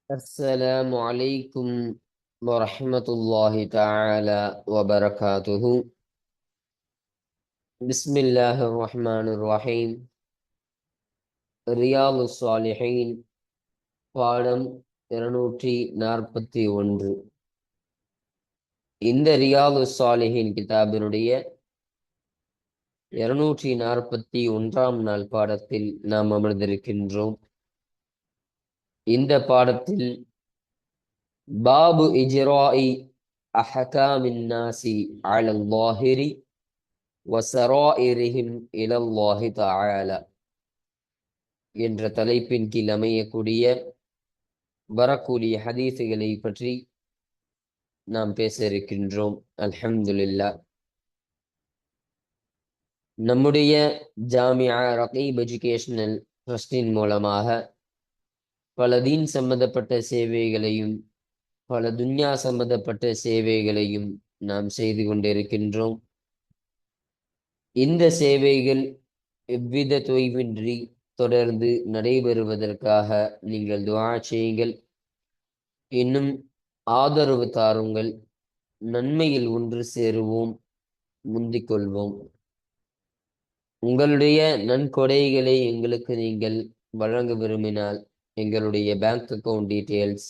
السلام عليكم ورحمة الله تعالى وبركاته. بسم الله الرحمن الرحيم. رياض الصالحين பாடம் 241. இந்த ரியாது சாலிஹின் கிதாபினுடைய 241ஆம் நாள் பாடத்தில் நாம் அமர்ந்திருக்கின்றோம். இந்த பாடத்தில் பாபு இஜ்ராஇ அஹ்காமின் நாசி அலல் லாஹிரி வஸராஇரிஹிம் இலல்லாஹி தஆலா என்ற தலைப்பின் கீழ் அமையக்கூடிய வரக்கூடிய ஹதீஸுகளை பற்றி நாம் பேச இருக்கின்றோம். அல்ஹம்துலில்லாஹ். நம்முடைய ஜாமியா ரகீப் எஜுகேஷனல் ட்ரஸ்டின் மூலமாக பல தீன் சம்பந்தப்பட்ட சேவைகளையும் பல துன்யா சம்பந்தப்பட்ட சேவைகளையும் நாம் செய்து கொண்டிருக்கின்றோம். இந்த சேவைகள் எவ்வித தொய்வின்றி தொடர்ந்து நடைபெறுவதற்காக நீங்கள் துஆ செய்யுங்கள். இன்னும் ஆதரவு தாருங்கள். நன்மையில் ஒன்று சேருவோம், முந்திக் கொள்வோம். உங்களுடைய நன்கொடைகளை எங்களுக்கு நீங்கள் வழங்க விரும்பினால் எங்களுடைய பேங்க் அக்கவுண்ட் டீட்டெயில்ஸ்,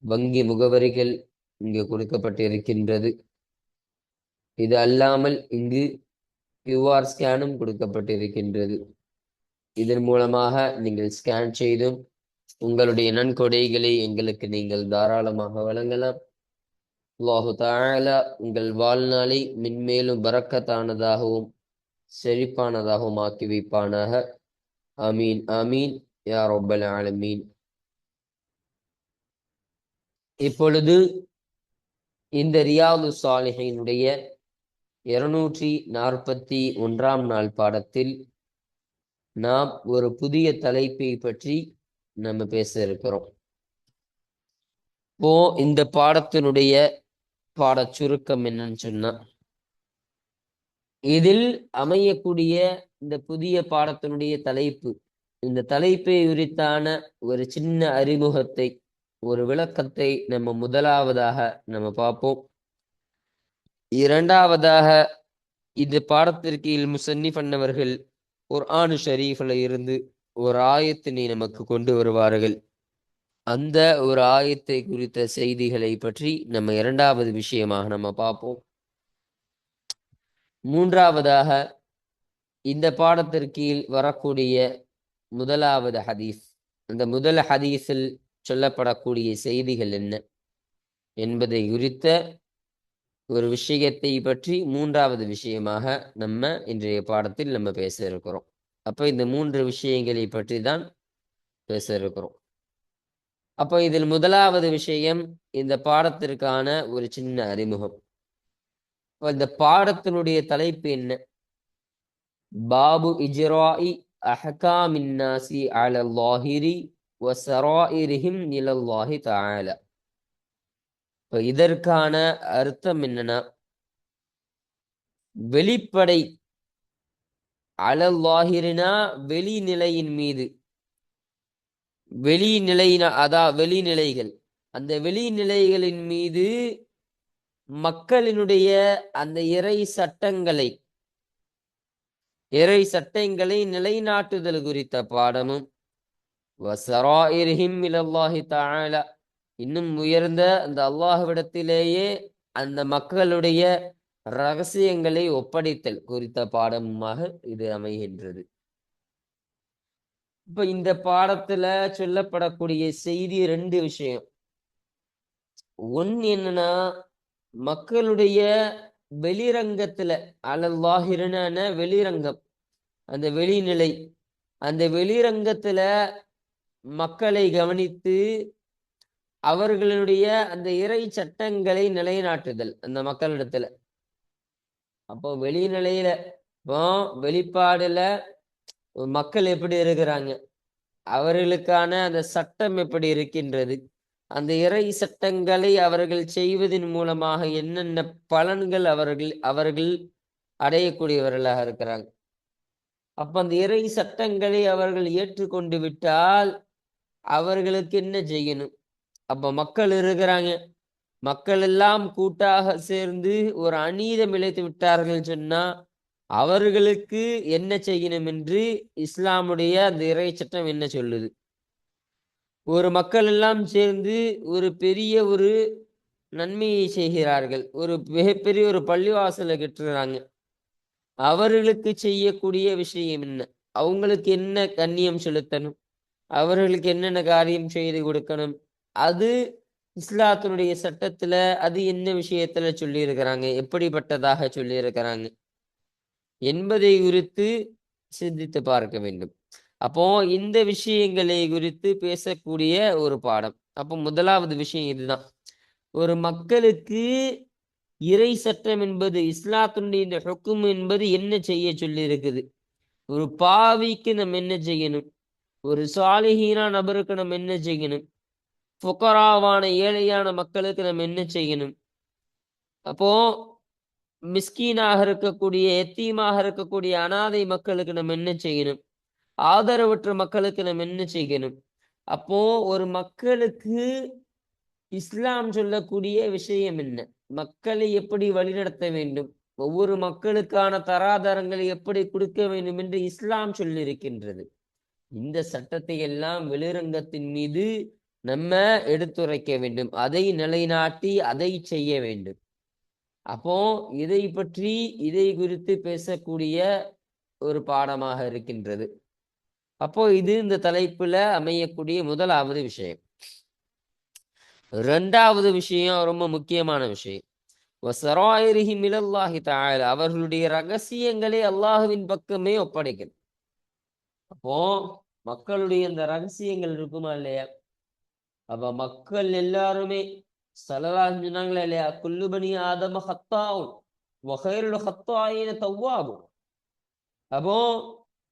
வங்கி முகவரிகள் இங்கு கொடுக்கப்பட்டிருக்கின்றது. இது அல்லாமல் இங்கு QR ஸ்கேனும் கொடுக்கப்பட்டிருக்கின்றது. இதன் மூலமாக நீங்கள் ஸ்கேன் செய்தும் உங்களுடைய நன்கொடைகளை எங்களுக்கு நீங்கள் தாராளமாக வழங்கலாம். அல்லாஹு தஆலா உங்கள் வாழ்நாளை மென்மேலும் பரக்கத்தானதாகவும் செழிப்பானதாகவும் ஆக்கி வைப்பானாக. ஆமீன் ஆமீன் யா ரப்பல் ஆலமீன். இப்பொழுது இந்த ரியாது சாலிஹினுடைய 241ஆம் நாள் பாடத்தில் நாம் ஒரு புதிய தலைப்பை பற்றி நம்ம பேச இருக்கிறோம். இப்போ இந்த பாடத்தினுடைய பாட சுருக்கம் என்னன்னு சொன்னா, இதில் அமையக்கூடிய இந்த புதிய பாடத்தினுடைய தலைப்பு, இந்த தலைப்பை உரித்தான ஒரு சின்ன அறிமுகத்தை, ஒரு விளக்கத்தை நம்ம முதலாவதாக நம்ம பார்ப்போம். இரண்டாவதாக இந்த பாடத்திற்கு முசன்னிஃப் அன்னவர்கள் குர்ஆன் ஷரீஃப்ல இருந்து ஒரு ஆயத்தினை நமக்கு கொண்டு வருவார்கள். அந்த ஒரு ஆயத்தை குறித்த செய்திகளை பற்றி நம்ம இரண்டாவது விஷயமாக நம்ம பார்ப்போம். மூன்றாவதாக இந்த பாடத்திற்கு வரக்கூடிய முதலாவது ஹதீஸ், அந்த முதல் ஹதீஸில் சொல்லப்படக்கூடிய செய்திகள் என்ன என்பதை குறித்த ஒரு விஷயத்தை பற்றி மூன்றாவது விஷயமாக நம்ம இன்றைய பாடத்தில் நம்ம பேச இருக்கிறோம். அப்போ இந்த மூன்று விஷயங்களை பற்றி தான் பேச இருக்கிறோம். அப்போ இதில் முதலாவது விஷயம் இந்த பாடத்திற்கான ஒரு சின்ன அறிமுகம். இந்த பாடத்தினுடைய தலைப்பு என்ன? பாபு இஜ்ராஇ அஹ்காமின் நாசி அலல் லாஹிரி வஸராஇரிஹிம் இலல்லாஹி தஆலா. இப்போ இதற்கான அர்த்தம் என்னன்னா, வெளிப்படை, அலல் லாஹிரினா வெளிநிலையின் மீது, வெளிநிலைகள், அந்த வெளிநிலைகளின் மீது மக்களினுடைய அந்த இறை சட்டங்களை நிலைநாட்டுதல் குறித்த பாடமும், வஸராஇரிஹிம் இலல்லாஹி தஆலா, இன்னும் உயர்ந்த அந்த அல்லாஹ்விடத்திலேயே அந்த மக்களுடைய ரகசியங்களை ஒப்படைத்தல் குறித்த பாடமாக இது அமைகின்றது. இப்ப இந்த பாடத்துல சொல்லப்படக்கூடிய செய்தி ரெண்டு விஷயம். ஒன்னு என்னன்னா, மக்களுடைய வெளிரங்கத்துல, அலல்லாஹிரனான வெளிரங்கம், அந்த வெளிநிலை, அந்த வெளிரங்கத்துல மக்களை கவனித்து அவர்களுடைய அந்த இறை சட்டங்களை நிலைநாட்டுதல் அந்த மக்களிடத்துல. அப்போ வெளிநிலையில, இப்போ வெளிப்பாடுல மக்கள் எப்படி இருக்கிறாங்க, அவர்களுக்கான அந்த சட்டம் எப்படி இருக்கின்றது, அந்த இறை சட்டங்களை அவர்கள் செய்வதன் மூலமாக என்னென்ன பலன்கள் அவர்கள் அடையக்கூடியவர்களாக இருக்கிறாங்க. அப்ப அந்த இறை சட்டங்களை அவர்கள் ஏற்றுக்கொண்டு விட்டால் அவர்களுக்கு என்ன செய்யணும், அப்ப மக்கள் இருக்கிறாங்க, மக்கள் எல்லாம் கூட்டாக சேர்ந்து ஒரு அநீதம் இழைத்து விட்டார்கள் சொன்னா அவர்களுக்கு என்ன செய்யணும் என்று இஸ்லாமுடைய அந்த இறை சட்டம் என்ன சொல்லுது? ஒரு மக்கள் எல்லாம் சேர்ந்து ஒரு பெரிய ஒரு நன்மையை செய்கிறார்கள். ஒரு மிகப்பெரிய ஒரு பள்ளிவாசலை கட்டுறாங்க. அவர்களுக்கு செய்யக்கூடிய விஷயம் என்ன? அவங்களுக்கு என்ன கண்ணியம் செலுத்தணும்? அவர்களுக்கு என்னென்ன காரியம் செய்து கொடுக்கணும்? அது இஸ்லாத்தினுடைய சட்டத்துல அது என்ன விஷயத்துல சொல்லியிருக்கிறாங்க? எப்படிப்பட்டதாக சொல்லியிருக்கிறாங்க? என்பதை குறித்து சிந்தித்து பார்க்க வேண்டும். அப்போ இந்த விஷயங்களை குறித்து பேசக்கூடிய ஒரு பாடம். அப்போ முதலாவது விஷயம் இதுதான். ஒரு மக்களுக்கு இறை சட்டம் என்பது இஸ்லாத்தினுடைய இந்த ஹுக்கும் என்பது என்ன செய்ய சொல்லி இருக்குது. ஒரு பாவிக்கு நம்ம என்ன செய்யணும், ஒரு சாலிஹீனா நபருக்கு நம்ம என்ன செய்யணும், ஃபுகராவான ஏழையான மக்களுக்கு நம்ம என்ன செய்யணும். அப்போ மிஸ்கீனாக இருக்கக்கூடிய எத்தீமாக இருக்கக்கூடிய அனாதை மக்களுக்கு நம்ம என்ன செய்யணும், ஆதரவற்ற மக்களுக்கு நம்ம என்ன செய்யணும். அப்போ ஒரு மக்களுக்கு இஸ்லாம் சொல்லக்கூடிய விஷயம் என்ன, மக்களை எப்படி வழிநடத்த வேண்டும், ஒவ்வொரு மக்களுக்கான தராதரங்களை எப்படி கொடுக்க வேண்டும் என்று இஸ்லாம் சொல்லியிருக்கின்றது. இந்த சட்டத்தை எல்லாம் வெளிரங்கத்தின் மீது நம்ம எடுத்துரைக்க வேண்டும், அதை நிலைநாட்டி அதை செய்ய வேண்டும். அப்போ இதை பற்றி இதை குறித்து பேசக்கூடிய ஒரு பாடமாக இருக்கின்றது. அப்போ இது இந்த தலைப்புல அமையக்கூடிய முதலாவது விஷயம். இரண்டாவது விஷயம் ரொம்ப முக்கியமான விஷயம். வஸராயிரிஹி மினல்லாஹி தஆலா, அவர்களுடைய ரகசியங்களை அல்லாஹ்வின் பக்கமே ஒப்படைக்கணும். அப்போ மக்களுடைய இந்த ரகசியங்கள் இருக்குமா இல்லையா? அப்ப மக்கள் எல்லாருமே ஸல்லல்லாஹு சொன்னாங்களா இல்லையா, குல்லு பனி ஆதம ஹத்தாவுன் வ கைருல் ஹத்தாயின தவ்வாபுன். அப்போ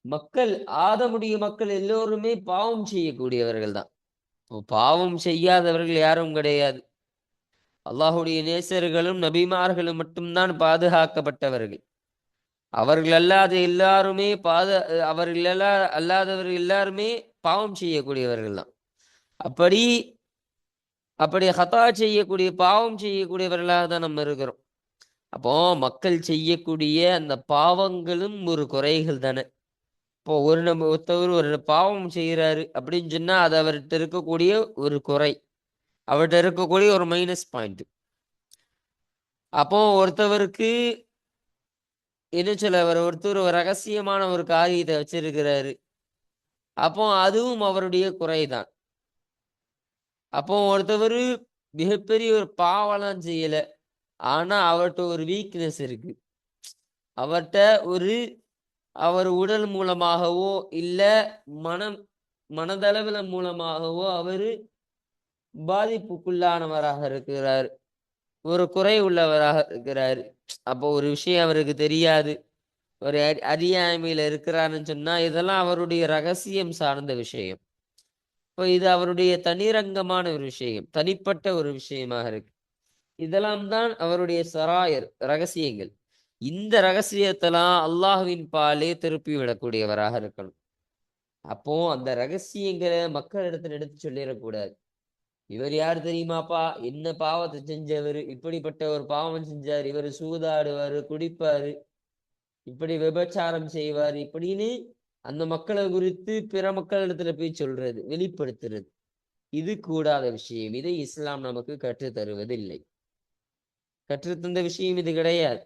மக்கள் ஆதமுடைய மக்கள் எல்லோருமே பாவம் செய்யக்கூடியவர்கள் தான். பாவம் செய்யாதவர்கள் யாரும் கிடையாது. அல்லாஹுடைய நேசர்களும் நபிமார்களும் மட்டும்தான் பாதுகாக்கப்பட்டவர்கள். அவர்கள் அல்லாத எல்லாருமே அவர்கள் அல்லாதவர்கள் எல்லாருமே பாவம் செய்யக்கூடியவர்கள் தான். அப்படி அப்படி ஹதா செய்யக்கூடிய பாவம் செய்யக்கூடியவர்களாக தான் நம்ம இருக்கிறோம். அப்போ மக்கள் செய்யக்கூடிய அந்த பாவங்களும் ஒரு குறைகள் தானே. இப்போ ஒருத்தவர் ஒரு பாவம் செய்கிறாரு அப்படின்னு சொன்னா அது அவர்கிட்ட இருக்கக்கூடிய ஒரு குறை, அவர்கிட்ட இருக்கக்கூடிய ஒரு மைனஸ் பாயிண்ட். அப்போ ஒருத்தவருக்கு என்ன சொல்ல, ஒருத்தர் ஒரு ரகசியமான ஒரு காரியத்தை வச்சிருக்கிறாரு, அப்போ அதுவும் அவருடைய குறைதான். அப்போ ஒருத்தவர் மிகப்பெரிய ஒரு பாவம்லாம் செய்யல, ஆனா அவர்கிட்ட ஒரு வீக்னஸ் இருக்கு. அவர்கிட்ட அவர் உடல் மூலமாகவோ இல்ல மனம் மனதளவில் மூலமாகவோ அவரு பாதிப்புக்குள்ளானவராக இருக்கிறார், ஒரு குறை உள்ளவராக இருக்கிறார். அப்போ ஒரு விஷயம் அவருக்கு தெரியாது, ஒரு அறியாமையில இருக்கிறாருன்னு சொன்னா இதெல்லாம் அவருடைய ரகசியம் சார்ந்த விஷயம். இப்போ இது அவருடைய தனிரங்கமான ஒரு விஷயம், தனிப்பட்ட ஒரு விஷயமாக இருக்கு. இதெல்லாம் தான் அவருடைய சராயர் ரகசியங்கள். இந்த ரகசியத்தெல்லாம் அல்லாஹ்வின் பாலே திருப்பி விடக்கூடியவராக இருக்கணும். அப்போ அந்த ரகசியங்களை மக்களிடத்தில் எடுத்து சொல்லிடக்கூடாது. இவர் யார் தெரியுமாப்பா, என்ன பாவத்தை செஞ்சவர், இப்படிப்பட்ட ஒரு பாவம் செஞ்சார், இவர் சூதாடுவாரு, குடிப்பாரு, இப்படி விபச்சாரம் செய்வார், இப்படின்னு அந்த மக்களை குறித்து பிற மக்களிடத்துல போய் சொல்றது, வெளிப்படுத்துறது, இது கூடாத விஷயம். இதை இஸ்லாம் நமக்கு கற்றுத் தருவதில்லை. கற்றுத்தந்த விஷயம் இது கிடையாது.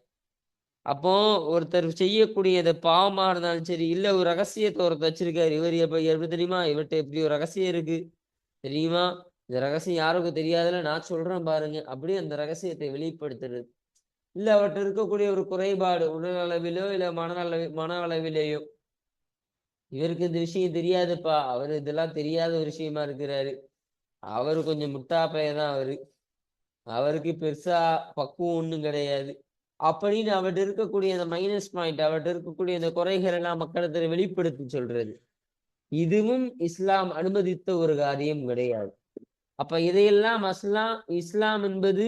அப்போ ஒருத்தர் செய்யக்கூடிய இந்த பாவமா இருந்தாலும் சரி, இல்ல ஒரு ரகசியத்தை ஒருத்தர் வச்சிருக்காரு, இவர் எப்படி தெரியுமா, இவர்கிட்ட இப்படி ஒரு ரகசியம் இருக்கு தெரியுமா, இந்த ரகசியம் யாருக்கும் தெரியாதுல, நான் சொல்றேன் பாருங்க, அப்படி அந்த ரகசியத்தை வெளிப்படுத்துறது. இல்ல அவர்கிட்ட இருக்கக்கூடிய ஒரு குறைபாடு உடலளவிலோ இல்ல மன அளவிலேயோ, இவருக்கு இந்த விஷயம் தெரியாதுப்பா, அவரு இதெல்லாம் தெரியாத ஒரு விஷயமா இருக்கிறாரு, அவரு கொஞ்சம் முட்டா பையதான், அவருக்கு பெருசா பக்குவம் ஒண்ணும் கிடையாது அப்படின்னு அவர்கிட்ட இருக்கக்கூடிய அந்த மைனஸ் பாயிண்ட், அவர்கிட்ட இருக்கக்கூடிய அந்த குறைகள் எல்லாம் மக்களிடத்தில் வெளிப்படுத்தி சொல்றது, இதுவும் இஸ்லாம் அனுமதித்த ஒரு காரியம் கிடையாது. அப்ப இதையெல்லாம் இஸ்லாம் என்பது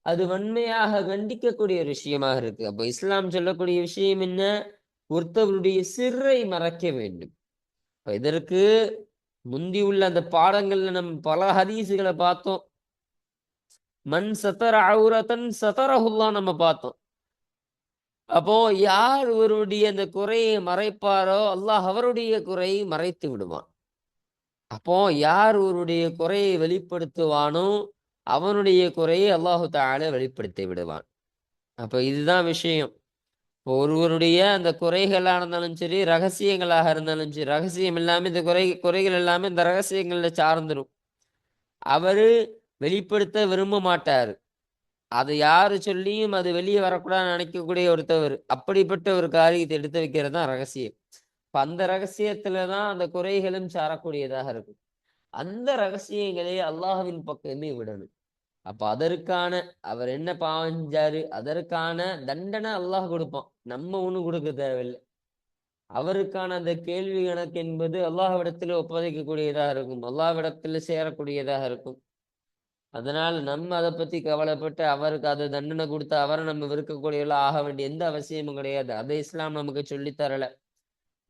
அது வன்மையாக கண்டிக்கக்கூடிய ஒரு விஷயமாக இருக்கு. அப்ப இஸ்லாம் சொல்லக்கூடிய விஷயம் என்ன, ஒருத்தவருடைய சிறை மறைக்க வேண்டும். இதற்கு முந்தி உள்ள அந்த பாடங்கள்ல நம்ம பல ஹதீஸுகளை பார்த்தோம். மன் சத்தர அவுரத்தன் சத்தரஹுல்லா நம்ம பார்த்தோம். அப்போ யார் ஒருவருடைய அந்த குறையை மறைப்பாரோ அல்லாஹ் அவருடைய குறையை மறைத்து விடுவான். அப்போ யார் ஒருவருடைய குறையை வெளிப்படுத்துவானோ அவனுடைய குறையை அல்லாஹு தஆலா வெளிப்படுத்தி விடுவான். அப்ப இதுதான் விஷயம். இப்போ ஒருவருடைய அந்த குறைகளாக இருந்தாலும் சரி, ரகசியங்களாக இருந்தாலும் சரி, ரகசியம் எல்லாமே இந்த குறைகள் எல்லாமே இந்த ரகசியங்கள்ல சார்ந்துடும். அவரு வெளிப்படுத்த விரும்ப மாட்டாரு. அதை யாரு சொல்லியும் அது வெளியே வரக்கூடாதுன்னு நினைக்கக்கூடிய ஒருத்தவர். அப்படிப்பட்ட ஒரு காரியத்தை எடுத்து வைக்கிறது தான் ரகசியம். இப்ப அந்த ரகசியத்துல தான் அந்த குறைகளும் சாரக்கூடியதாக இருக்கும். அந்த ரகசியங்களை அல்லாஹ்வின் பக்கமே விடணும். அப்ப அதற்கான அவர் என்ன பாவம் செஞ்சாரு, அதற்கான தண்டனை அல்லாஹ் கொடுப்பான். நம்ம ஒண்ணும் கொடுக்க தேவையில்லை. அவருக்கான அந்த கேள்வி கணக்கு என்பது அல்லாஹ்விடத்தில் ஒப்படைக்கக்கூடியதாக இருக்கும். அல்லாஹ்விடத்தில் சேரக்கூடியதாக இருக்கும். அதனால் நம்ம அதை பத்தி கவலைப்பட்டு அவருக்கு அதை தண்டனை கொடுத்து அவரை நம்ம வெறுக்கக்கூடியவர்களா ஆக வேண்டிய எந்த அவசியமும் கிடையாது. அதை இஸ்லாம் நமக்கு சொல்லித் தரல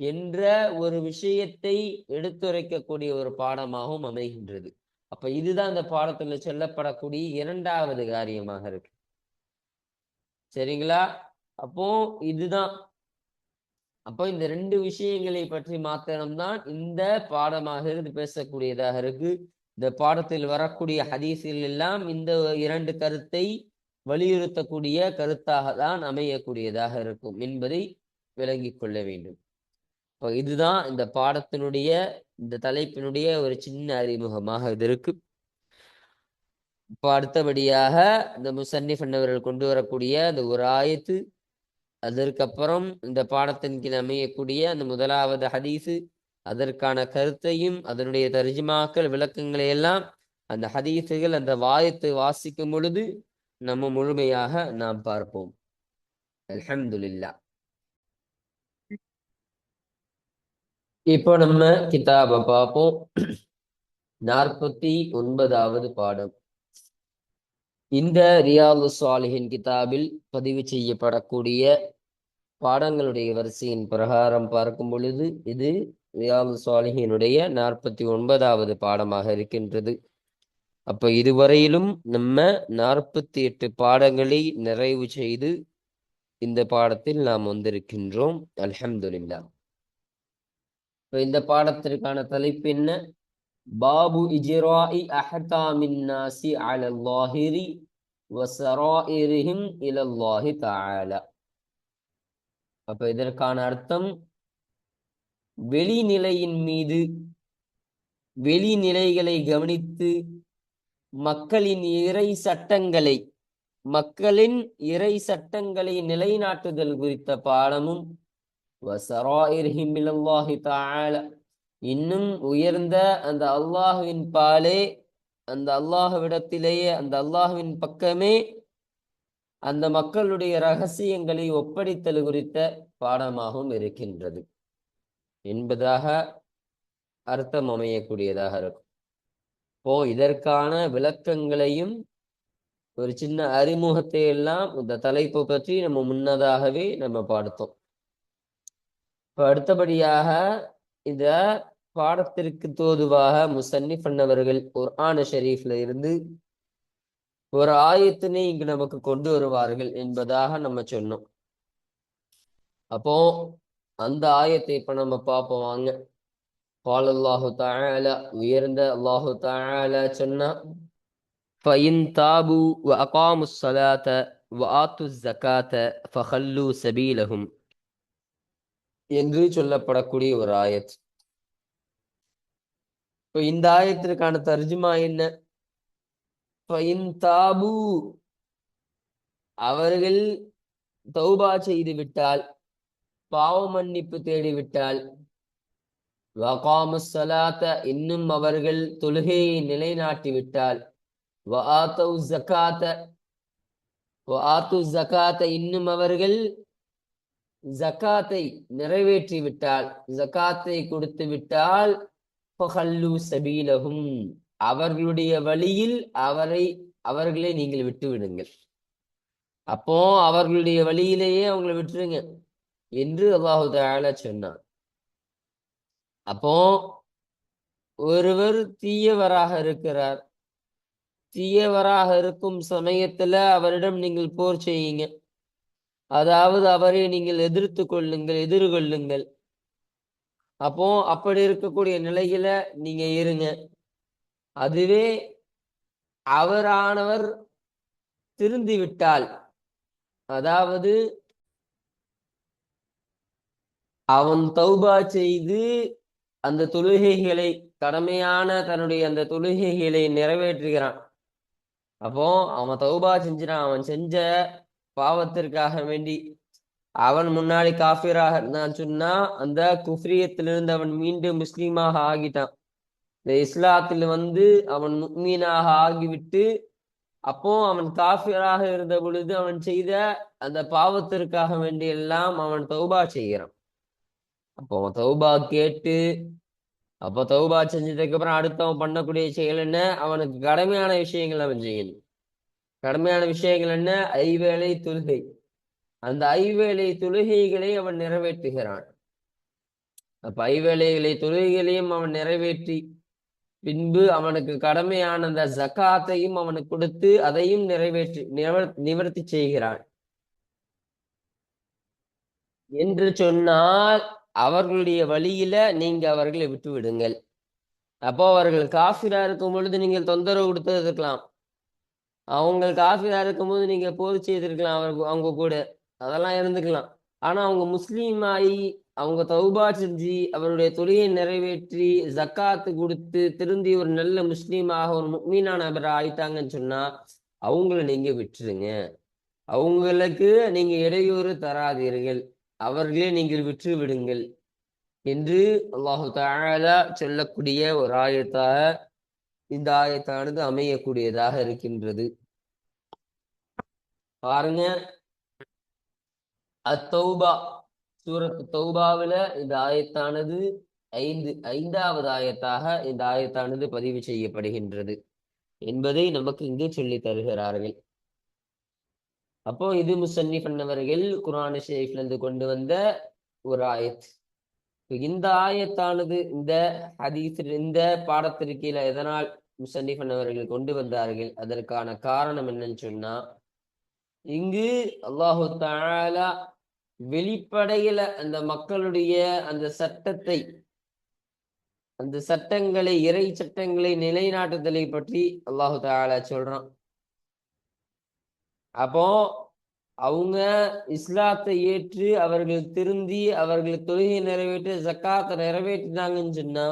என்ற ஒரு விஷயத்தை எடுத்துரைக்கக்கூடிய ஒரு பாடமாகவும் அமைகின்றது. அப்ப இதுதான் இந்த பாடத்துல சொல்லப்படக்கூடிய இரண்டாவது காரியமாக இருக்கு. சரிங்களா? அப்போ இதுதான். அப்போ இந்த ரெண்டு விஷயங்களை பற்றி மாத்திரம்தான் இந்த பாடமாக இருந்து பேசக்கூடியதாக இருக்கு. இந்த பாடத்தில் வரக்கூடிய ஹதீஸில் எல்லாம் இந்த இரண்டு கருத்தை வலியுறுத்தக்கூடிய கருத்தாக தான் அமையக்கூடியதாக இருக்கும் என்பதை விளங்கிக் கொள்ள வேண்டும். இப்போ இதுதான் இந்த பாடத்தினுடைய இந்த தலைப்பினுடைய ஒரு சின்ன அறிமுகமாக இது இருக்கு. இப்போ அடுத்தபடியாக இந்த முசன்னிஃப் அவர்கள் கொண்டு வரக்கூடிய அந்த ஒரு ஆயத்து, அதற்கப்புறம் இந்த பாடத்தின் கீழ் அமையக்கூடிய அந்த முதலாவது ஹதீஸு, அதற்கான கருத்தையும் அதனுடைய தர்ஜுமாக்கள் விளக்கங்களை எல்லாம் அந்த ஹதீஸுகள் அந்த வாயத்தை வாசிக்கும் பொழுது நம்ம முழுமையாக நாம் பார்ப்போம். அல்ஹம்துலில்லாஹ். இப்போ நம்ம கிதாபை பார்ப்போம். 49வது பாடம். இந்த ரியாது ஸாலிஹின் கிதாபில் பதிவு செய்யப்படக்கூடிய பாடங்களுடைய வரிசையின் பிரகாரம் பார்க்கும் பொழுது இது ரியாது ஸாலிஹினுடைய 49வது பாடமாக இருக்கின்றது. அப்ப இதுவரையிலும் நம்ம 48 பாடங்களை நிறைவு செய்து இந்த பாடத்தில் நாம் வந்திருக்கின்றோம். அல்ஹம்துலில்லாஹ். இப்ப இந்த பாடத்திற்கான தலைப்பு என்ன? பாபு இஜ்ராஇ அஹ்காமின் நாசி அலல் லாஹிரி வஸராயிரிஹிம் இலல்லாஹி தஆலா. அப்ப இதற்கான அர்த்தம், வெளிநிலையின் மீது வெளிநிலைகளை கவனித்து மக்களின் இறை சட்டங்களை நிலைநாட்டுதல் குறித்த பாடமும், வஸராயிரிஹிம் இலல்லாஹி தஆலா, இன்னும் உயர்ந்த அந்த அல்லாஹுவின் பாலே, அந்த அல்லாஹுவிடத்திலேயே அந்த அல்லாஹுவின் பக்கமே அந்த மக்களுடைய ரகசியங்களை ஒப்படைத்தல் குறித்த பாடமாகவும் இருக்கின்றது என்பதாக அர்த்தம் அமையக்கூடியதாக இருக்கும். இப்போ இதற்கான விளக்கங்களையும் ஒரு சின்ன அறிமுகத்தை எல்லாம் இந்த தலைப்பு பற்றி நம்ம முன்னதாகவே நம்ம பார்த்தோம். இப்போ அடுத்தபடியாக இந்த பாடத்திற்கு தோதுவாக முசன்னிஃப் அவர்கள் குர்ஆன் ஷரீஃப்ல இருந்து ஒரு ஆயத்தினை இங்கு நமக்கு கொண்டு வருவார்கள் என்பதாக நம்ம சொன்னோம். அப்போ அந்த ஆயத்தை இப்ப நம்ம பார்ப்போம் வாங்க. قال الله تعالى, உயர்ந்த அல்லாஹு தஆலா சொன்னா, فَإِن تَابُوا وَأَقَامُوا الصَّلَاةَ وَآتُوا الزَّكَاةَ فَخَلُّوا سَبِيلَهُم என்று சொல்லப்படக்கூடிய ஒரு ஆயத். இப்போ இந்த ஆயத்திற்கான தர்ஜுமா என்ன? فَإِن تَابُوا, அவர்கள் தௌபா செய்து விட்டால், பாவ மன்னிப்பு தேடிவிட்டால், வகாமுஸ் ஸலாத்த, இன்னும் அவர்கள் தொழுகையை நிலைநாட்டி விட்டால், வஆத்தௌ ஸகாத்த, இன்னும் அவர்கள் ஜகாத்தை நிறைவேற்றி விட்டால், ஜகாத்தை கொடுத்து விட்டால், ஃபஹல்லு சபீலஹும், அவர்களுடைய வழியில் அவர்களை நீங்கள் விட்டு விடுங்கள். அப்போ அவர்களுடைய வழியிலேயே அவங்களை விட்டுருங்க என்று அல்லாஹு தஆலா சொன்னான். அப்போ ஒருவர் தீயவராக இருக்கிறார். தீயவராக இருக்கும் சமயத்துல அவரிடம் நீங்கள் போர் செய்யுங்க. அதாவது அவரை நீங்கள் எதிர்கொள்ளுங்கள். அப்போ அப்படி இருக்கக்கூடிய நிலையில நீங்க இருங்க. அதுவே அவரானவர் திருந்தி விட்டால், அதாவது அவன் தௌபா செய்து அந்த தொழுகைகளை, கடமையான தன்னுடைய அந்த தொழுகைகளை நிறைவேற்றுகிறான். அப்போ அவன் தௌபா செஞ்சிடான். அவன் செஞ்ச பாவத்திற்காக வேண்டி அவன் முன்னாடி காஃபிராக இருந்தான்னு சொன்னா, அந்த குஃப்ரியத்திலிருந்து அவன் மீண்டும் முஸ்லீமாக ஆகிட்டான். இந்த இஸ்லாத்தில் அவன் முக்மீனாக ஆகிவிட்டு, அப்போ அவன் காஃபிராக இருந்த பொழுது அவன் செய்த அந்த பாவத்திற்காக வேண்டி எல்லாம் அவன் தௌபா செய்கிறான். அப்போ தௌபா கேட்டு, அப்போ தௌபா செஞ்சதுக்கு அப்புறம் அடுத்தவன் பண்ணக்கூடிய செயல் என்ன? அவனுக்கு கடமையான விஷயங்கள் அவன் செய்யணும். கடமையான விஷயங்கள் என்ன? ஐவேளை தொழுகை. அந்த ஐவேளை தொழுகைகளை அவன் நிறைவேற்றுகிறான். அப்ப ஐவேளைகளை தொழுகைகளையும் அவன் நிறைவேற்றி, பின்பு அவனுக்கு கடமையான அந்த ஜக்காத்தையும் அவனுக்கு கொடுத்து அதையும் நிவர்த்தி செய்கிறான் என்று சொன்னால், அவர்களுடைய வழியில நீங்க அவர்களை விட்டு விடுங்கள். அப்போ அவர்கள் காஃபிரா இருக்கும் பொழுது நீங்கள் தொந்தரவு கொடுத்திருக்கலாம். அவங்க காஃபிரா இருக்கும்போது நீங்க போர் செய்திருக்கலாம் அவங்க கூட, அதெல்லாம் இருந்துக்கலாம். ஆனா அவங்க முஸ்லீம் ஆகி, அவங்க தௌபா செஞ்சு அவருடைய தொழிலை நிறைவேற்றி ஜக்காத்து கொடுத்து திருந்தி ஒரு நல்ல முஸ்லீமாக ஒரு முக்மீனான நபர் ஆயிட்டாங்கன்னு சொன்னா அவங்கள நீங்க விட்டுருங்க. அவங்களுக்கு நீங்க இடையூறு தராதீர்கள். அவர்களே நீங்கள் விற்று விடுங்கள் என்று அல்லாஹு தஆலா சொல்லக்கூடிய ஒரு ஆயத்தாக இந்த ஆயத்தானது அமையக்கூடியதாக இருக்கின்றது. பாருங்க, அத்தௌபா சூரத் தௌபாவில இந்த ஆயத்தானது ஐந்தாவது ஆயத்தாக இந்த ஆயத்தானது பதிவு செய்யப்படுகின்றது என்பதை நமக்கு இங்கு சொல்லி தருகிறார்கள். அப்போ இது முசன்னிஃப் அவர்கள் குர்ஆன் ஷரீஃப்ல இருந்து கொண்டு வந்த ஒரு ஆயத். இந்த ஆயத்தானது இந்த பாடத்திற்கீழ எதனால் முசன்னிஃப் அவர்கள் கொண்டு வந்தார்கள், அதற்கான காரணம் என்னன்னு சொன்னா, இங்கு அல்லாஹு தஆலா வெளிப்படையில அந்த மக்களுடைய அந்த சட்டங்களை, இறை சட்டங்களை நிலைநாட்டுதலை பற்றி அல்லாஹு தஆலா சொல்றான். அப்போ அவங்க இஸ்லாத்தை ஏற்று அவர்கள் திருந்தி அவர்கள் தொழுகை நிறைவேற்றி ஜக்காத்தை நிறைவேற்றினாங்கன்னு சொன்னா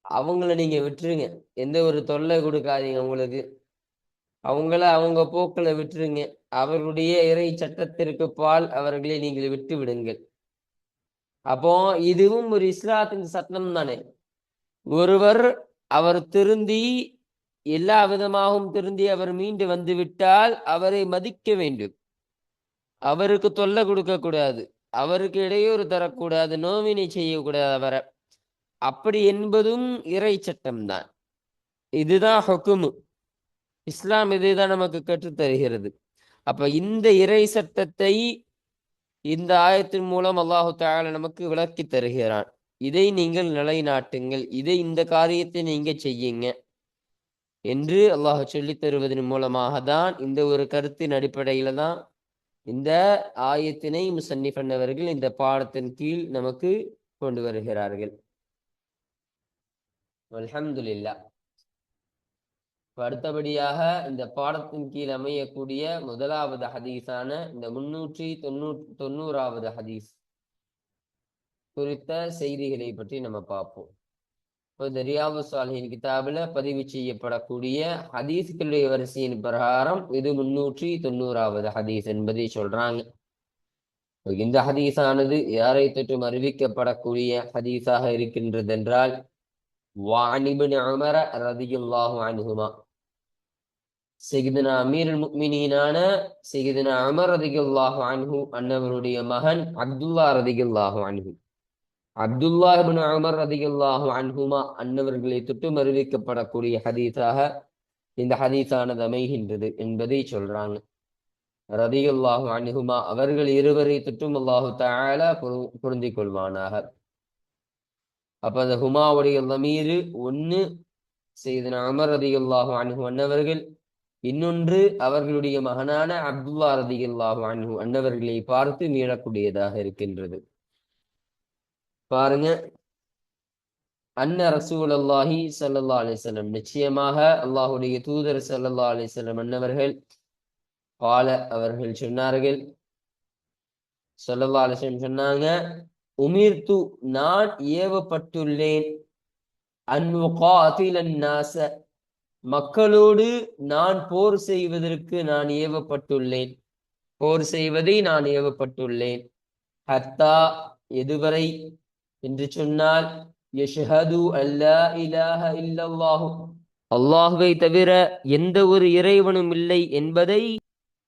அவங்கள நீங்க விட்டுருங்க. எந்த ஒரு தொல்லை கொடுக்காதீங்க அவங்களுக்கு. அவங்கள அவங்க போக்குல விட்டுருங்க. அவர்களுடைய இறை சட்டத்திற்கு பால் அவர்களை நீங்கள் விட்டு விடுங்கள். அப்போ இதுவும் ஒரு இஸ்லாத்தின் சட்டம் தானே. ஒருவர் அவர் திருந்தி எல்லா விதமாகவும் திருந்தி அவர் மீண்டு வந்து விட்டால் அவரை மதிக்க வேண்டும். அவருக்கு தொல்லை கொடுக்க கூடாது, அவருக்கு இடையூறு தரக்கூடாது, நோவினை செய்யக்கூடாது அவரை. அப்படி என்பதும் இறை சட்டம்தான். இதுதான் ஹுக்குமு. இஸ்லாம் இதைதான் நமக்கு கற்றுத் தருகிறது. அப்ப இந்த இறை சட்டத்தை இந்த ஆயத்தின் மூலம் அல்லாஹு தஆலா நமக்கு விளக்கி தருகிறான். இதை நீங்கள் நிலைநாட்டுங்கள், இந்த காரியத்தை நீங்க செய்யுங்க என்று அல்லாஹ் சொல்லித் தருவதன் மூலமாக தான், இந்த ஒரு கருத்தின் அடிப்படையில தான் இந்த ஆயத்தினை முசன்னிஃப் அவர்கள் இந்த பாடத்தின் கீழ் நமக்கு கொண்டு வருகிறார்கள். அல்ஹம்துலில்லாஹ். அடுத்தபடியாக இந்த பாடத்தின் கீழ் அமையக்கூடிய முதலாவது ஹதீஸான இந்த 390வது ஹதீஸ் குறித்த செய்திகளை பற்றி நம்ம பார்ப்போம். இப்போ இந்த ரியாது ஸாலிஹீன் கிதாபில் பதிவு செய்யப்படக்கூடிய ஹதீஸ்களுடைய வரிசையின் பிரகாரம் இது 390வது ஹதீஸ் என்பதை சொல்றாங்க. இந்த ஹதீஸானது யாரை தொற்றும் அறிவிக்கப்படக்கூடிய ஹதீஸாக இருக்கின்றது என்றால், வஅன் இப்னு உமர் ரலியல்லாஹு அன்ஹுமா, சையதுனா அமீருல் முஃமினீனான சையதுனா உமர் ரலியல்லாஹு அன்ஹு அன்னவருடைய மகன் அப்துல்லா ரலியல்லாஹு அன்ஹு, அப்துல்லா இப்னு உமர் ரலியல்லாஹு அன்ஹுமா அன்னவர்களை தொற்றும் அறிவிக்கப்படக்கூடிய ஹதீஸாக இந்த ஹதீஸானது அமைகின்றது என்பதை சொல்றாங்க. ரலியல்லாஹு அன்ஹுமா அவர்கள் இருவரை தொற்றும் அல்லாஹு தஆலா பொருந்திக் கொள்வானாக. அப்ப அந்த ஹுமாவுடைய லமீரு ஒன்னு செய்தன உமர் ரலியல்லாஹு அன்ஹு அன்னவர்கள், இன்னொன்று அவர்களுடைய மகனான அப்துல்லா ரலியல்லாஹு அன்ஹு அன்னவர்களை பார்த்து மீளக்கூடியதாக இருக்கின்றது. பாருங்க, அன்ன ரசூலுல்லாஹி ஸல்லல்லாஹு அலைஹி வஸல்லம், நிச்சயமாக அல்லாஹ்வுடைய தூதர் ஸல்லல்லாஹு அலைஹி வஸல்லம் அன்னவர்கள், கால அவர்கள் சொன்னார்கள், ஸல்லல்லாஹு அலைஹி வஸல்லம் சொன்னாங்க, உமிர்து நான் ஏவப்பட்டுள்ளேன், அன் உகாதிலன் நாஸ மக்களோடு நான் போர் செய்வதற்கு நான் ஏவப்பட்டுள்ளேன், போர் செய்வதை நான் ஏவப்பட்டுள்ளேன். ஹத்தா எதுவரை என்று சொன்னால், யஷ்ஹது அல்லா இலாஹ இல்லல்லாஹு அல்லாஹுவை தவிர எந்த ஒரு இறைவனும் இல்லை என்பதை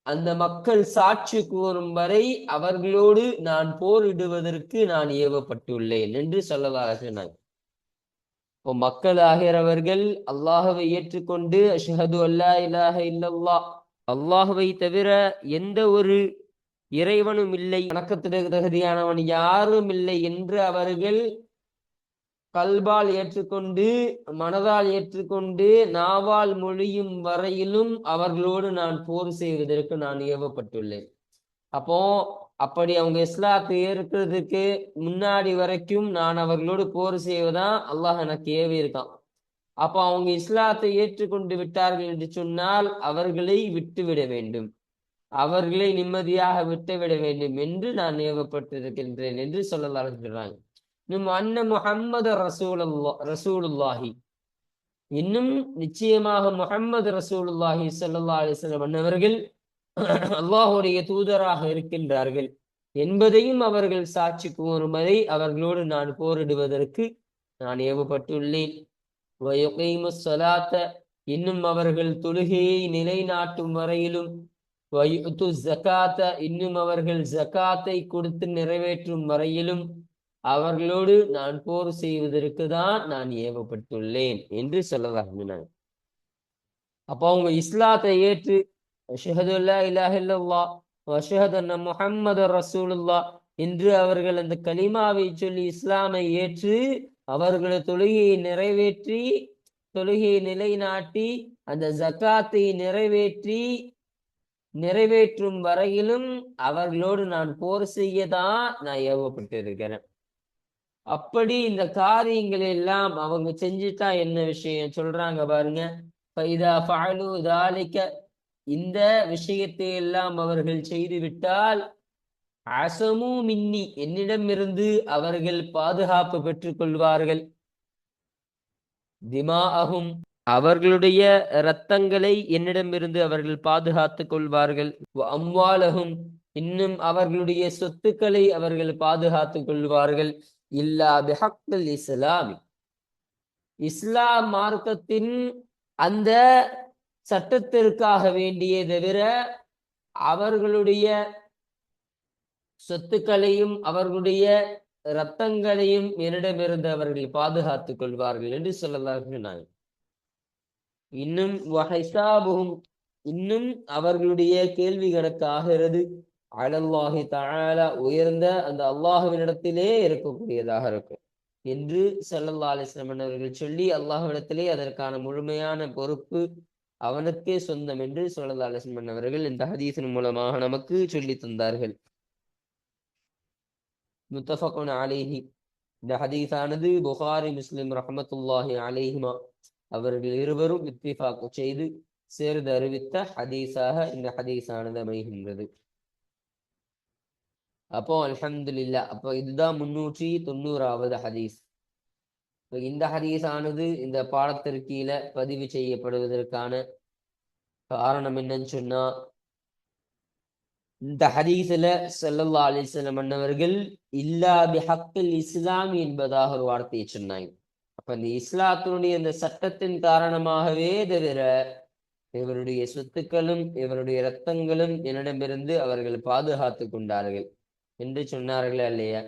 அந்த மக்கள் சாட்சி கூறும் வரை அவர்களோடு நான் போரிடுவதற்கு நான் ஏவப்பட்டுள்ளேன் என்று ஸல்லல்லாஹு அலைஹி வஸல்லம். இப்போ மக்கள் ஆகிறவர்கள் அல்லாஹுவை ஏற்றுக்கொண்டு அஷ்ஹது அல்லா இலாஹ இல்லல்லாஹ் அல்லாஹுவை தவிர எந்த ஒரு இறைவனும் இல்லை, வணக்கத்திற்கு தகுதியானவன் யாரும் இல்லை என்று அவர்கள் கல்பால் ஏற்றுக்கொண்டு மனதால் ஏற்றுக்கொண்டு நாவால் மொழியும் வரையிலும் அவர்களோடு நான் போர் செய்வதற்கு நான் ஏவப்பட்டுள்ளேன். அப்போ அப்படி அவங்க இஸ்லாத்தை ஏற்கிறதுக்கு முன்னாடி வரைக்கும் நான் அவர்களோடு போர் செய்வதான் அல்லாஹ் எனக்கு ஏவி இருக்கான். அப்போ அவங்க இஸ்லாத்தை ஏற்றுக்கொண்டு விட்டார்கள் என்று சொன்னால் அவர்களை விட்டுவிட வேண்டும், அவர்களை நிம்மதியாக விட்டுவிட வேண்டும் என்று நான் ஏவப்பட்டிருக்கின்றேன் என்று சொல்றாங்க. அன்ன முஹம்மது ரசூலுல்லாஹி, இன்னும் நிச்சயமாக முஹம்மது ரசூலுல்லாஹி ஸல்லல்லாஹு அலைஹி வஸல்லம் அன்னவர்கள் அல்லாஹ்வுடைய தூதராக இருக்கின்றார்கள் என்பதையும் அவர்கள் சாட்சி கூறும் வரை அவர்களோடு நான் போரிடுவதற்கு நான் ஏவப்பட்டுள்ளேன். வயுகீமுஸ் ஸலாத்த, இன்னும் அவர்கள் தொழுகையை நிலைநாட்டும் வரையிலும், வயுது ஸகாத்த, இன்னும் அவர்கள் ஜகாத்தை கொடுத்து நிறைவேற்றும் வரையிலும் அவர்களோடு நான் போர் செய்வதற்கு தான் நான் ஏவப்பட்டுள்ளேன் என்று சொல்லுறாங்க. அப்போ அவங்க இஸ்லாத்தை ஏற்று அஷ்ஹது அல்லா இலாஹ இல்லல்லாஹ் வ அஷ்ஹது அன்ன முஹம்மது ரசூலுல்லாஹ் என்று அவர்கள் அந்த கலிமாவை சொல்லி இஸ்லாமை ஏற்று அவர்களது தொழுகையை நிறைவேற்றி, தொழுகையை நிலைநாட்டி அந்த ஜகாத்தை நிறைவேற்றும் வரையிலும் அவர்களோடு நான் போர் செய்யதான் நான் ஏவப்பட்டிருக்கிறேன். அப்படி இந்த காரியங்கள் எல்லாம் அவங்க செஞ்சுட்டா என்ன விஷயம் சொல்றாங்க பாருங்க. ஃபைதா ஃபஅலு ذلك, இந்த விஷயத்தை எல்லாம் அவர்கள் செய்துவிட்டால், அஸமு மின்னி, என்னிடமிருந்து அவர்கள் பாதுகாப்பு பெற்றுக் கொள்வார்கள், திமாஅஹும், அவர்களுடைய இரத்தங்களை என்னிடமிருந்து அவர்கள் பாதுகாத்துக் கொள்வார்கள், அம்வாலஹும், இன்னும் அவர்களுடைய சொத்துக்களை அவர்கள் பாதுகாத்துக் கொள்வார்கள், இல்லா பிஹக்கில் இஸ்லாமி, இஸ்லாம் மார்க்கத்தின் அந்த சட்டத்திற்காக வேண்டியே தவிர அவர்களுடைய சொத்துக்களையும் அவர்களுடைய இரத்தங்களையும் என்னிடமிருந்து அவர்கள் பாதுகாத்துக் கொள்வார்கள் என்று சொல்லலாம். இன்னும் வஹிசாபுஹும், இன்னும் அவர்களுடைய கேள்வி கணக்காகிறது அலல்லாஹி தஆலா, உயர்ந்த அந்த அல்லாஹ்வினிடத்திலே இருக்கக்கூடியதாக இருக்கும் என்று ஸல்லல்லாஹு அலைஹி வஸல்லம் அவர்கள் சொல்லி, அல்லாஹ்விடத்திலே அதற்கான முழுமையான பொறுப்பு அவனுக்கே சொந்தம் என்று ஸல்லல்லாஹு அலைஹி வஸல்லம் அவர்கள் இந்த ஹதீஸின் மூலமாக நமக்கு சொல்லி தந்தார்கள். முத்தஃபகுன் அலைஹி, இந்த ஹதீஸானது புகாரி முஸ்லிம் ரஹ்மத்துல்லாஹி அலைஹிமா அவர்கள் இருவரும் இத்திஃபாக் செய்து சேர்ந்து அறிவித்த ஹதீஸாக இந்த ஹதீஸானது அமைகின்றது. அப்போ அல்ஹம்துலில்லாஹ், அப்போ இதுதான் 390வது ஹதீஸ். இந்த ஹதீஸானது இந்த பாடத்திற்கு கீழே பதிவு செய்யப்படுவதற்கான காரணம் என்னன்னு சொன்னா, இந்த ஹதீஸ்ல ஸல்லல்லாஹு அலைஹி வஸல்லம் அன்னவர்கள் இல்லா பிஹக்கில் இஸ்லாம் என்பதாக ஒரு வார்த்தையை சொன்னாங்க. அப்ப இந்த இஸ்லாத்தினுடைய இந்த சட்டத்தின் காரணமாகவே தவிர இவருடைய சொத்துக்களும் இவருடைய இரத்தங்களும் என்னிடமிருந்து அவர்கள் பாதுகாத்து கொண்டார்கள் என்று சொன்னார்களா இல்லையா?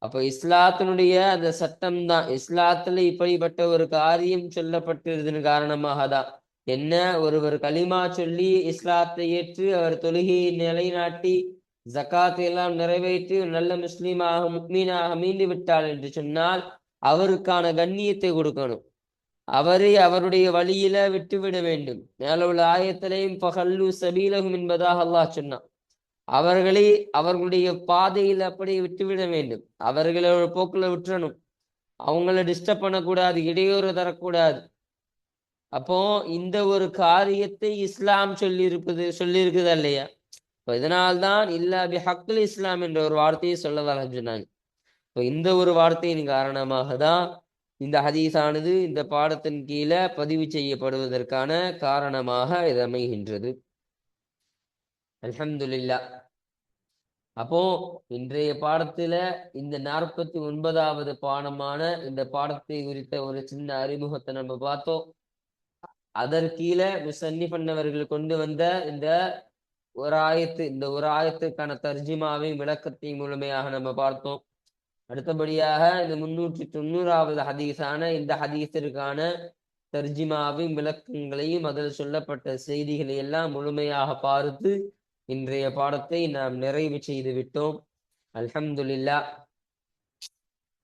அப்ப இஸ்லாத்தினுடைய அந்த சட்டம் தான், இஸ்லாத்துல இப்படிப்பட்ட ஒரு காரியம் சொல்லப்பட்டிருந்தன் காரணமாக தான் என்ன, ஒருவர் கலிமா சொல்லி இஸ்லாத்தை ஏற்று அவர் தொழுகையை நிலைநாட்டி ஜகாத்தை எல்லாம் நிறைவேற்றி நல்ல முஸ்லீமாக முக்மீனாக மீண்டு விட்டார் என்று சொன்னால் அவருக்கான கண்ணியத்தை கொடுக்கணும். அவரை அவருடைய வழியில விட்டுவிட வேண்டும். மேல உள்ள ஆயத்திலையும் பகல்லு சபீலகும் என்பதாக அல்லாஹ் சொன்னான். அவர்களை அவர்களுடைய பாதையில் அப்படியே விட்டுவிட வேண்டும். அவர்களோட போக்குல விட்டுறணும். அவங்கள டிஸ்டர்ப் பண்ணக்கூடாது, இடையூறு தரக்கூடாது. அப்போ இந்த ஒரு காரியத்தை இஸ்லாம் சொல்லியிருக்குதா இல்லையா? இப்போ இதனால்தான் இல்லா பி ஹக்குல் இஸ்லாம் என்ற ஒரு வார்த்தையை சொல்லலாம் சொன்னாங்க. இப்போ இந்த ஒரு வார்த்தையின் காரணமாக தான் இந்த ஹதீஸானது இந்த பாடத்தின் கீழே பதிவு செய்யப்படுவதற்கான காரணமாக இது அமைகின்றது. அல்ஹம்துலில்லாஹ். அப்போ இன்றைய பாடத்துல இந்த 49வது பாடமான இந்த பாடத்தை குறித்த ஒரு சின்ன அறிமுகத்தை நம்ம பார்த்தோம். அதற்கீழ முசன்னி பண்ணவர்கள் கொண்டு வந்த இந்த ஒரு ஆயத்துக்கான தர்ஜிமாவையும் விளக்கத்தையும் முழுமையாக நம்ம பார்த்தோம். அடுத்தபடியாக இந்த 390வது ஹதீஸான இந்த ஹதீஸிற்கான தர்ஜிமாவையும் விளக்கங்களையும் அதில் சொல்லப்பட்ட செய்திகளை எல்லாம் முழுமையாக பார்த்து இன்றைய பாடத்தை நாம் நிறைவு செய்து விட்டோம். அல்ஹம்துலில்லாஹ்.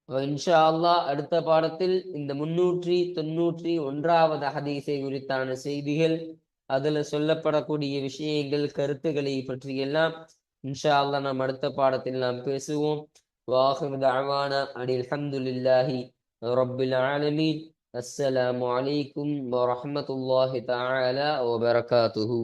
இன்ஷா அல்லாஹ் அடுத்த பாடத்தில் இந்த 391வது ஹதீஸை குறித்தான செய்திகள், அதுல சொல்லப்படக்கூடிய விஷயங்கள், கருத்துக்களை பற்றி எல்லாம் இன்ஷா அல்லாஹ் நாம் அடுத்த பாடத்தில் நாம் பேசுவோம். வாஹிரு தஅவானா அனில் ஹம்துலில்லாஹி ரப்பில் ஆலமீன். அஸ்ஸலாமு அலைக்கும் வரஹ்மத்துல்லாஹி தஆலா வபரகாத்துஹு.